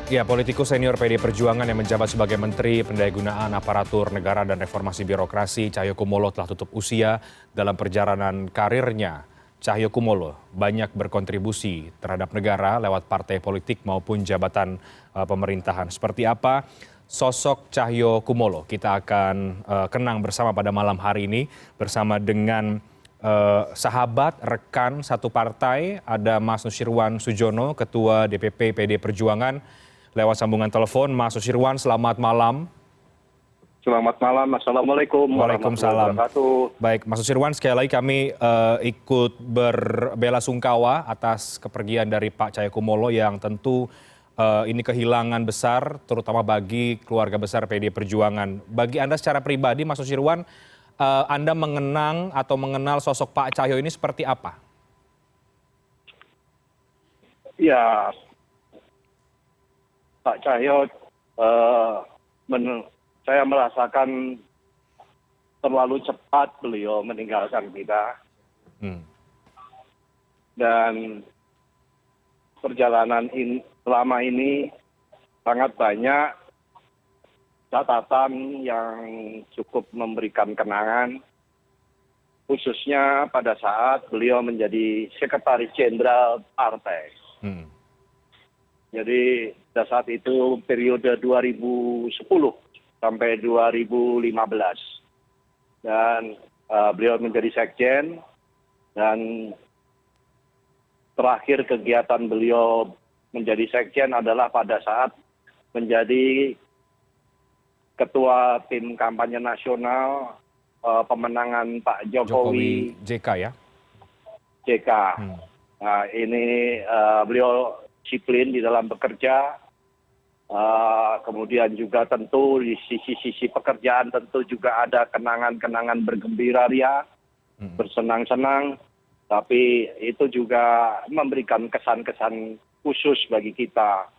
Ya, politikus senior PD Perjuangan yang menjabat sebagai Menteri Pendayagunaan Aparatur Negara dan Reformasi Birokrasi, Cahyokumolo telah tutup usia dalam perjalanan karirnya. Cahyokumolo banyak berkontribusi terhadap negara lewat partai politik maupun jabatan pemerintahan. Seperti apa sosok Cahyokumolo? Kita akan kenang bersama pada malam hari ini bersama dengan sahabat, rekan satu partai, ada Mas Nusirwan Sujono, Ketua DPP PD Perjuangan. Lewat sambungan telepon, Mas Nusirwan, selamat malam. Selamat malam, Assalamualaikum Waalaikumsalam. warahmatullahi wabarakatuh. Baik, Mas Nusirwan, sekali lagi kami ikut berbela-sungkawa atas kepergian dari Pak Cahyokumolo yang tentu ini kehilangan besar, terutama bagi keluarga besar PD Perjuangan. Bagi Anda secara pribadi, Mas Nusirwan, Anda mengenang atau mengenal sosok Pak Cahyo ini seperti apa? Ya, Pak Cahyo, saya merasakan terlalu cepat beliau meninggalkan kita. Dan perjalanan selama ini sangat banyak catatan yang cukup memberikan kenangan, khususnya pada saat beliau menjadi Sekretaris Jenderal Partai. Jadi pada saat itu periode 2010 sampai 2015. Dan beliau menjadi sekjen dan terakhir kegiatan beliau menjadi sekjen adalah pada saat menjadi ketua tim kampanye nasional pemenangan Pak Jokowi JK ya? JK. Nah, ini beliau disiplin di dalam bekerja, kemudian juga tentu di sisi-sisi pekerjaan tentu juga ada kenangan-kenangan bergembira ria, bersenang-senang, tapi itu juga memberikan kesan-kesan khusus bagi kita.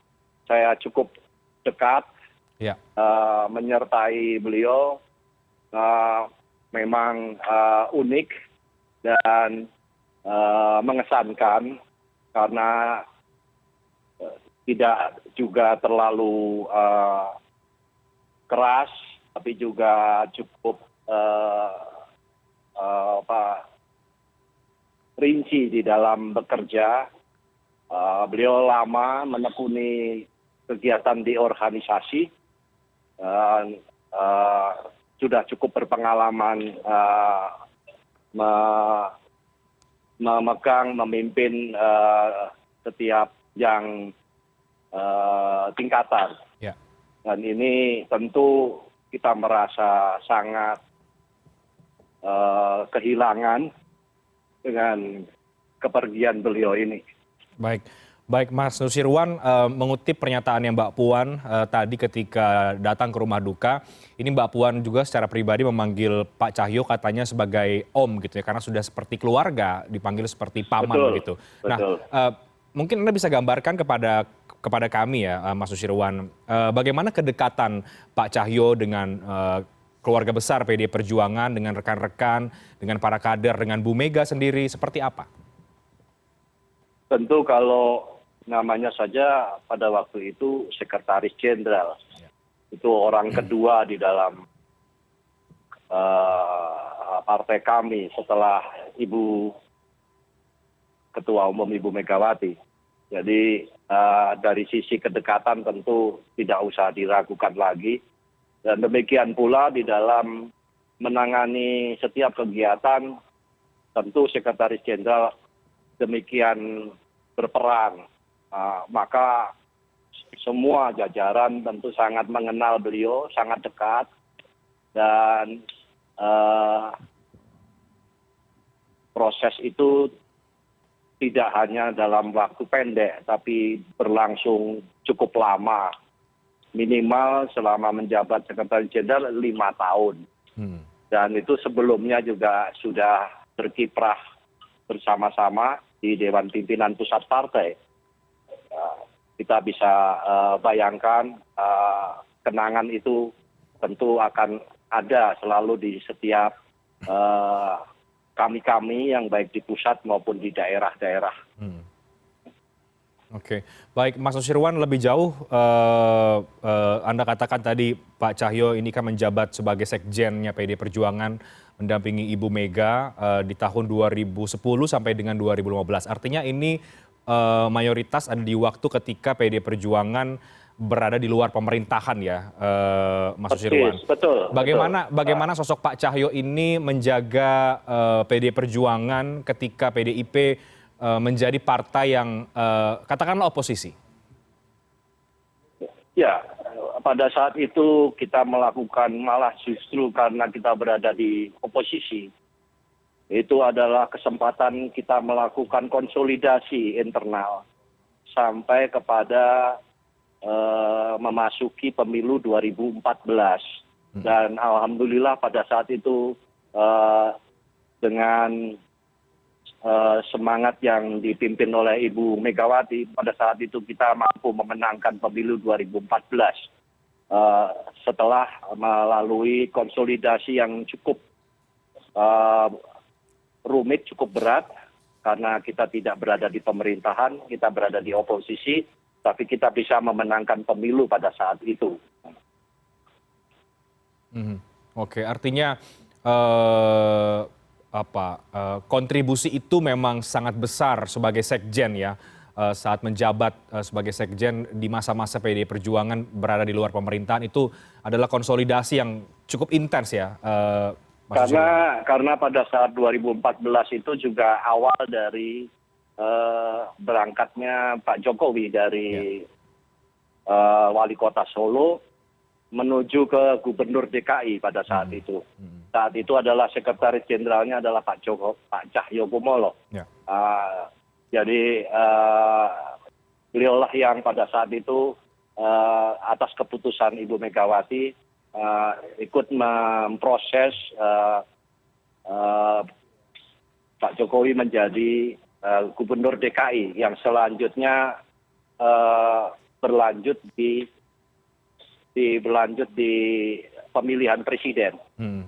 Saya cukup dekat menyertai beliau, memang unik dan mengesankan karena tidak juga terlalu keras, tapi juga cukup rinci di dalam bekerja. Beliau lama menekuni kegiatan di organisasi dan sudah cukup berpengalaman memegang, memimpin setiap yang tingkatan. Dan ini tentu kita merasa sangat kehilangan dengan kepergian beliau ini. Baik Mas Nusirwan, mengutip pernyataannya Mbak Puan tadi ketika datang ke rumah duka, ini Mbak Puan juga secara pribadi memanggil Pak Cahyo katanya sebagai om gitu ya, karena sudah seperti keluarga, dipanggil seperti paman gitu. Nah, mungkin Anda bisa gambarkan kepada kami ya, Mas Nusirwan, bagaimana kedekatan Pak Cahyo dengan keluarga besar PD Perjuangan, dengan rekan-rekan, dengan para kader, dengan Bu Mega sendiri, seperti apa? Tentu kalau namanya saja pada waktu itu Sekretaris Jenderal, itu orang kedua di dalam partai kami setelah Ibu Ketua Umum Ibu Megawati. Jadi dari sisi kedekatan tentu tidak usah diragukan lagi. Dan demikian pula di dalam menangani setiap kegiatan, tentu Sekretaris Jenderal demikian berperan. Maka semua jajaran tentu sangat mengenal beliau, sangat dekat. Dan proses itu tidak hanya dalam waktu pendek, tapi berlangsung cukup lama. Minimal selama menjabat Sekretaris Jenderal 5 tahun. Dan itu sebelumnya juga sudah berkiprah bersama-sama di Dewan Pimpinan Pusat Partai. Kita bisa bayangkan kenangan itu tentu akan ada selalu di setiap kami-kami yang baik di pusat maupun di daerah-daerah. Oke, baik Mas Nusirwan, lebih jauh Anda katakan tadi Pak Cahyo ini kan menjabat sebagai sekjennya PD Perjuangan mendampingi Ibu Mega di tahun 2010 sampai dengan 2015. Artinya ini mayoritas ada di waktu ketika PD Perjuangan berada di luar pemerintahan ya, Mas Nusirwan. Persis, betul, Bagaimana sosok Pak Cahyo ini menjaga PD Perjuangan ketika PDIP menjadi partai yang katakanlah oposisi? Ya, pada saat itu kita melakukan malah justru karena kita berada di oposisi, itu adalah kesempatan kita melakukan konsolidasi internal sampai kepada memasuki pemilu 2014. Dan alhamdulillah pada saat itu dengan semangat yang dipimpin oleh Ibu Megawati, pada saat itu kita mampu memenangkan pemilu 2014 setelah melalui konsolidasi yang cukup rumit, cukup berat, karena kita tidak berada di pemerintahan, kita berada di oposisi, tapi kita bisa memenangkan pemilu pada saat itu. Oke, artinya kontribusi itu memang sangat besar sebagai sekjen ya, saat menjabat sebagai sekjen di masa-masa PDI Perjuangan berada di luar pemerintahan, itu adalah konsolidasi yang cukup intens ya, Mas Nusirwan? Karena pada saat 2014 itu juga awal dari berangkatnya Pak Jokowi dari wali kota Solo menuju ke gubernur DKI pada saat itu. Saat itu adalah sekretaris jenderalnya adalah Pak Cahyo Kumolo. Jadi beliaulah yang pada saat itu atas keputusan Ibu Megawati ikut memproses Pak Jokowi menjadi gubernur DKI yang selanjutnya berlanjut di pemilihan presiden.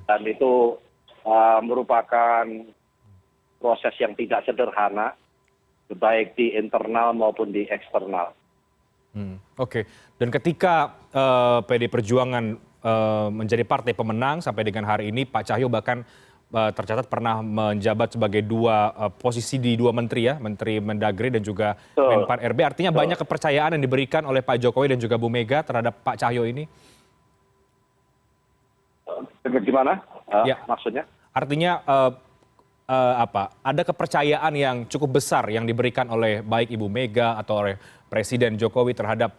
Dan itu merupakan proses yang tidak sederhana, baik di internal maupun di eksternal. Oke, dan ketika PD Perjuangan menjadi partai pemenang sampai dengan hari ini, Pak Cahyo bahkan tercatat pernah menjabat sebagai posisi di dua menteri ya, Menteri Mendagri dan juga Menpan RB. Artinya banyak kepercayaan yang diberikan oleh Pak Jokowi dan juga Bu Mega terhadap Pak Cahyo ini? Bagaimana maksudnya? Artinya ada kepercayaan yang cukup besar yang diberikan oleh baik Ibu Mega atau oleh Presiden Jokowi terhadap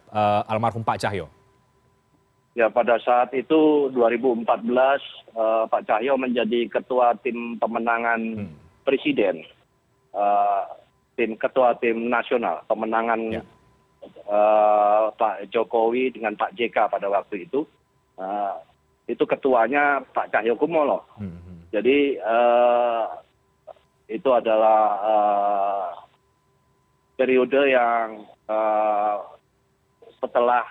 almarhum Pak Cahyo? Ya, pada saat itu 2014 Pak Cahyo menjadi ketua tim pemenangan presiden, ketua tim nasional pemenangan Pak Jokowi dengan Pak JK pada waktu itu. Itu ketuanya Pak Cahyo Kumolo. Jadi itu adalah periode yang setelah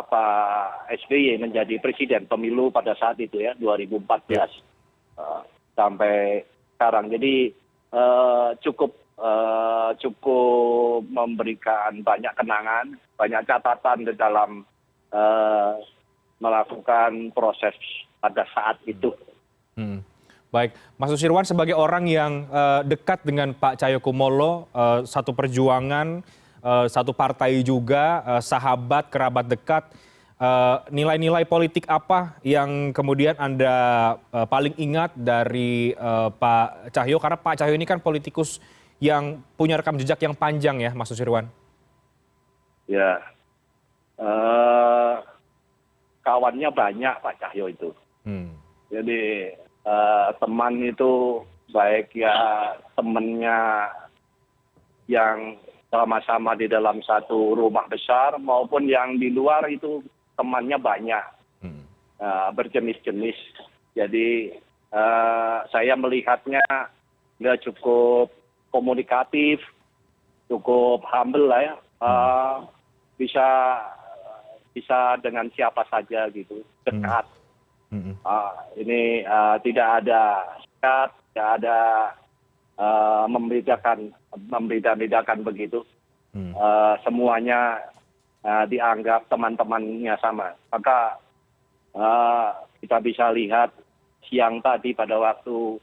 Pak SBY menjadi presiden pemilu pada saat itu ya, 2014 sampai sekarang. Jadi cukup memberikan banyak kenangan, banyak catatan di dalam melakukan proses pada saat itu. Baik, Mas Nusirwan sebagai orang yang dekat dengan Pak Cahyo Kumolo, satu perjuangan, satu partai juga, sahabat, kerabat dekat, nilai-nilai politik apa yang kemudian Anda paling ingat dari Pak Cahyo? Karena Pak Cahyo ini kan politikus yang punya rekam jejak yang panjang ya, Mas Nusirwan. Ya, kawannya banyak Pak Cahyo itu. Jadi teman itu baik ya temannya yang sama-sama di dalam satu rumah besar maupun yang di luar itu temannya banyak, berjenis-jenis. Jadi saya melihatnya dia cukup komunikatif, cukup humble lah ya, bisa dengan siapa saja gitu, dekat. Ini tidak ada sekat, tidak ada membedakan begitu. semuanya dianggap teman-temannya sama. Maka kita bisa lihat siang tadi pada waktu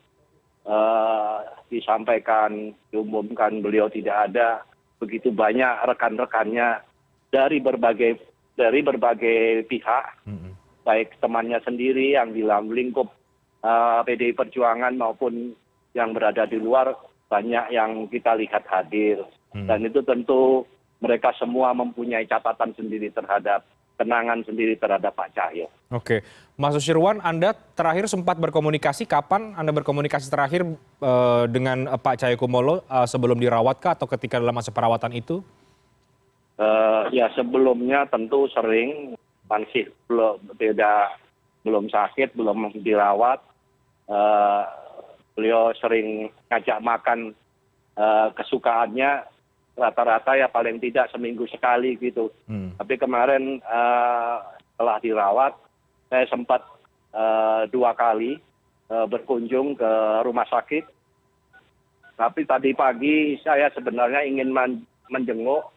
disampaikan, diumumkan beliau tidak ada, begitu banyak rekan-rekannya dari berbagai pihak, baik temannya sendiri yang di dalam lingkup PDI Perjuangan maupun yang berada di luar, banyak yang kita lihat hadir. Dan itu tentu mereka semua mempunyai catatan sendiri terhadap, kenangan sendiri terhadap Pak Cahyo. Oke, Mas Susirwan, Anda terakhir sempat berkomunikasi, kapan Anda berkomunikasi terakhir dengan Pak Cahyokumolo sebelum dirawatkah atau ketika dalam masa perawatan itu? Ya sebelumnya tentu sering, masih belum sakit, belum dirawat. Beliau sering ngajak makan kesukaannya, rata-rata ya paling tidak seminggu sekali gitu. Tapi kemarin setelah dirawat, saya sempat 2 kali berkunjung ke rumah sakit. Tapi tadi pagi saya sebenarnya ingin menjenguk,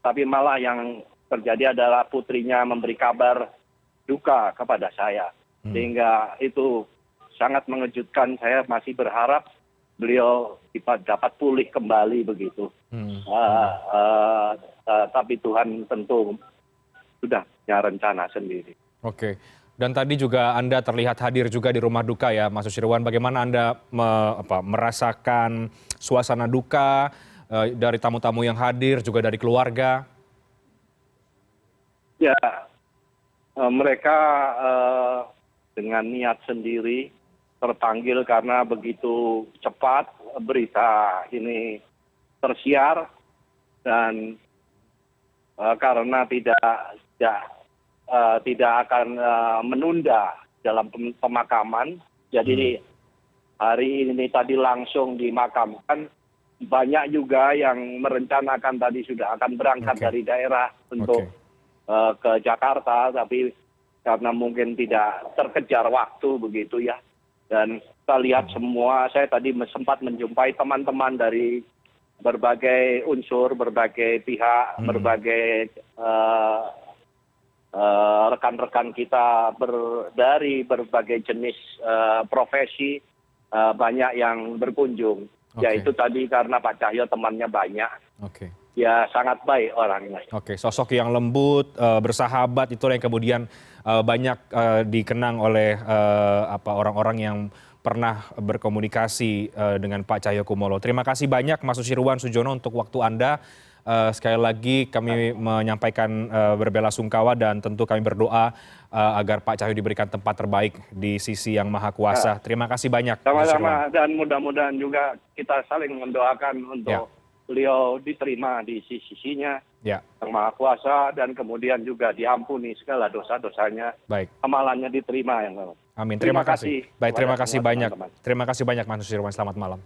tapi malah yang terjadi adalah putrinya memberi kabar duka kepada saya. Sehingga itu sangat mengejutkan. Saya masih berharap beliau dapat pulih kembali begitu. Tapi Tuhan tentu sudah punya rencana sendiri. Oke. Dan tadi juga Anda terlihat hadir juga di rumah duka ya, Mas Susirwan. Bagaimana Anda merasakan suasana duka dari tamu-tamu yang hadir, juga dari keluarga? Ya, mereka dengan niat sendiri terpanggil karena begitu cepat berita ini tersiar, dan karena tidak akan menunda dalam pemakaman. Jadi hari ini tadi langsung dimakamkan. Banyak juga yang merencanakan tadi sudah akan berangkat dari daerah untuk ke Jakarta, tapi karena mungkin tidak terkejar waktu begitu ya. Dan kita lihat semua, saya tadi sempat menjumpai teman-teman dari berbagai unsur, berbagai pihak, berbagai rekan-rekan kita dari berbagai jenis profesi, banyak yang berkunjung. Yaitu tadi karena Pak Cahyo temannya banyak. Ya sangat baik orangnya. Sosok yang lembut, bersahabat, itulah yang kemudian banyak dikenang oleh orang-orang yang pernah berkomunikasi dengan Pak Cahyokumolo. Terima kasih banyak Mas Susirwan Sujono untuk waktu Anda. Sekali lagi kami menyampaikan berbelasungkawa dan tentu kami berdoa agar Pak Cahyo diberikan tempat terbaik di sisi Yang Maha Kuasa. Terima kasih banyak. Sama-sama, dan mudah-mudahan juga kita saling mendoakan untuk beliau diterima di sisinya Yang Maha Kuasa, dan kemudian juga diampuni segala dosa-dosanya. Amalannya diterima. Amin. Terima kasih. Baik, terima kasih banyak. Terima kasih banyak Mas Susirwan. Selamat malam.